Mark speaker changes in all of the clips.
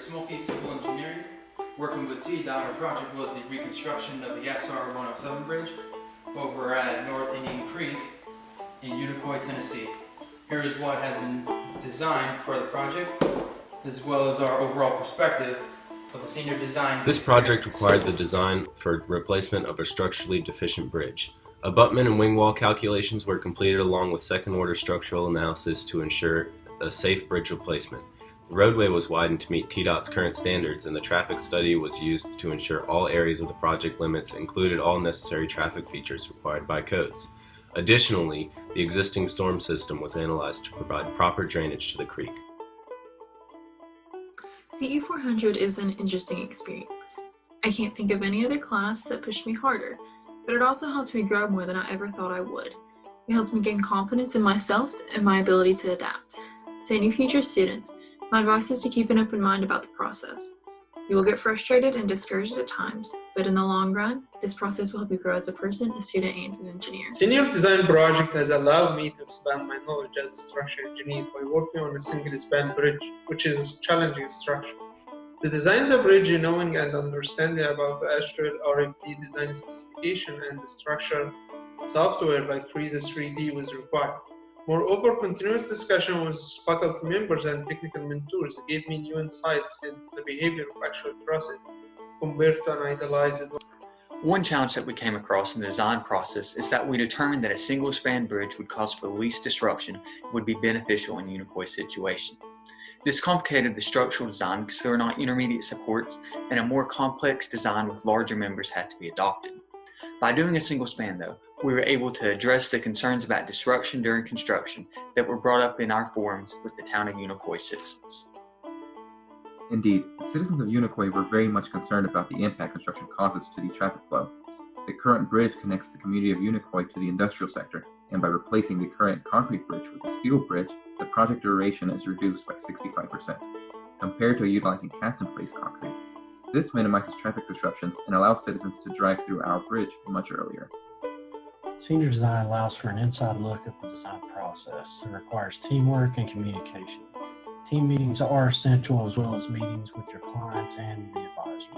Speaker 1: Smoky Civil Engineering. Working with TDOT, our project was the reconstruction of the SR 107 bridge over at North Indian Creek in Unicoi, Tennessee. Here is what has been designed for the project, as well as our overall perspective of the senior design.
Speaker 2: This project required the design for replacement of a structurally deficient bridge. Abutment and wing wall calculations were completed along with second-order structural analysis to ensure a safe bridge replacement. The roadway was widened to meet TDOT's current standards, and the traffic study was used to ensure all areas of the project limits included all necessary traffic features required by codes. Additionally, the existing storm system was analyzed to provide proper drainage to the creek.
Speaker 3: CE 400 is an interesting experience. I can't think of any other class that pushed me harder, but it also helped me grow more than I ever thought I would. It helped me gain confidence in myself and my ability to adapt. To any future students, my advice is to keep an open mind about the process. You will get frustrated and discouraged at times, but in the long run, this process will help you grow as a person, a student, and an engineer.
Speaker 4: Senior design project has allowed me to expand my knowledge as a structural engineer by working on a single-span bridge, which is a challenging structure. The design of the bridge, knowing and understanding about the actual RFD design specification and the structural software like Freeze 3D was required. Moreover, continuous discussion with faculty members and technical mentors gave me new insights into the behavior of actual process compared to an idealized one.
Speaker 5: One challenge that we came across in the design process is that we determined that a single-span bridge would cause for the least disruption and would be beneficial in Unicoi's situation. This complicated the structural design because there were not intermediate supports, and a more complex design with larger members had to be adopted. By doing a single span though, we were able to address the concerns about disruption during construction that were brought up in our forums with the town of Unicoi citizens.
Speaker 6: Indeed, the citizens of Unicoi were very much concerned about the impact construction causes to the traffic flow. The current bridge connects the community of Unicoi to the industrial sector, and by replacing the current concrete bridge with a steel bridge, the project duration is reduced by 65%, compared to utilizing cast-in-place concrete. This minimizes traffic disruptions and allows citizens to drive through our bridge much earlier.
Speaker 7: Senior design allows for an inside look at the design process. It requires teamwork and communication. Team meetings are essential, as well as meetings with your clients and the advisors.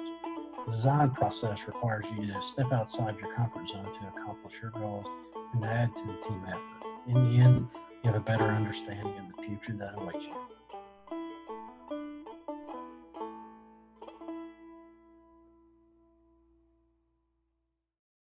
Speaker 7: The design process requires you to step outside your comfort zone to accomplish your goals and add to the team effort. In the end, you have a better understanding of the future that awaits you.